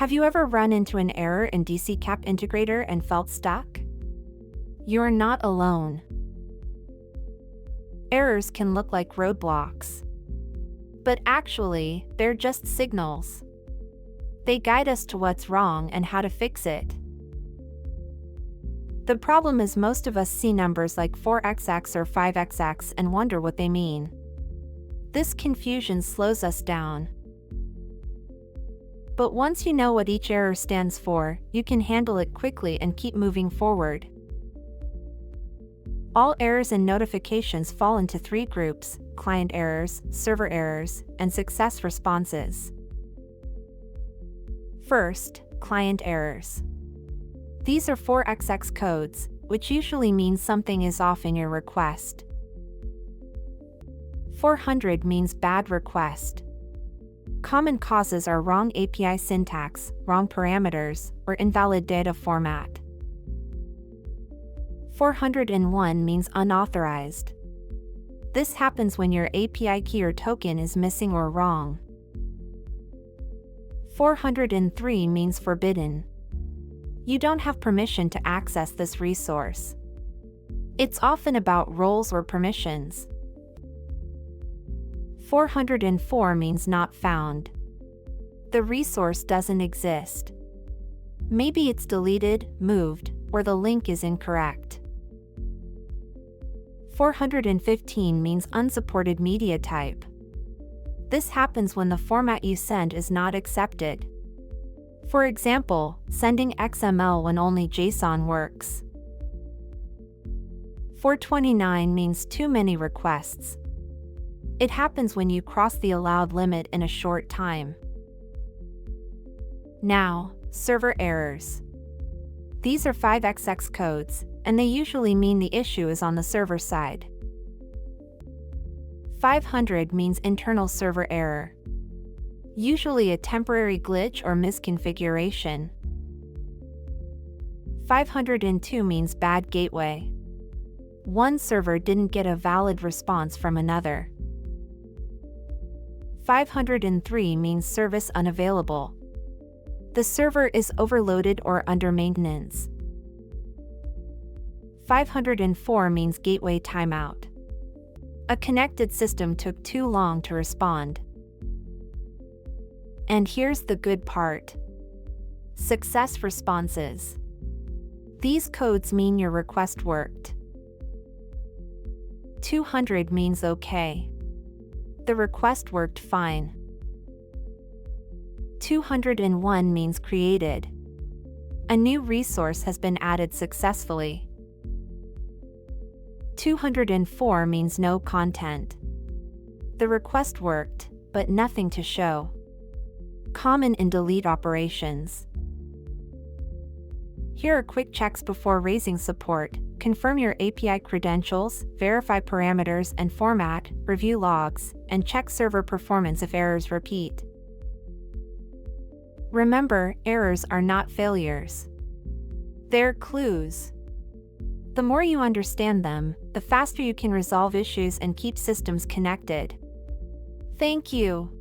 Have you ever run into an error in DCKAP Integrator and felt stuck? You're not alone. Errors can look like roadblocks. But actually, they're just signals. They guide us to what's wrong and how to fix it. The problem is most of us see numbers like 4xx or 5xx and wonder what they mean. This confusion slows us down. But once you know what each error stands for, you can handle it quickly and keep moving forward. All errors and notifications fall into three groups: client errors, server errors, and success responses. First, client errors. These are 4xx codes, which usually means something is off in your request. 400 means bad request. Common causes are wrong API syntax, wrong parameters, or invalid data format. 401 means unauthorized. This happens when your API key or token is missing or wrong. 403 means forbidden. You don't have permission to access this resource. It's often about roles or permissions. 404 means not found. The resource doesn't exist. Maybe it's deleted, moved, or the link is incorrect. 415 means unsupported media type. This happens when the format you send is not accepted. For example, sending XML when only JSON works. 429 means too many requests. It happens when you cross the allowed limit in a short time. Now, server errors. These are 5xx codes, and they usually mean the issue is on the server side. 500 means internal server error. Usually a temporary glitch or misconfiguration. 502 means bad gateway. One server didn't get a valid response from another. 503 means service unavailable. The server is overloaded or under maintenance. 504 means gateway timeout. A connected system took too long to respond. And here's the good part: success responses. These codes mean your request worked. 200 means okay. The request worked fine. 201 means created. A new resource has been added successfully. 204 means no content. The request worked, but nothing to show. Common in delete operations. Here are quick checks before raising support: confirm your API credentials, verify parameters and format, review logs, and check server performance if errors repeat. Remember, errors are not failures. They're clues. The more you understand them, the faster you can resolve issues and keep systems connected. Thank you.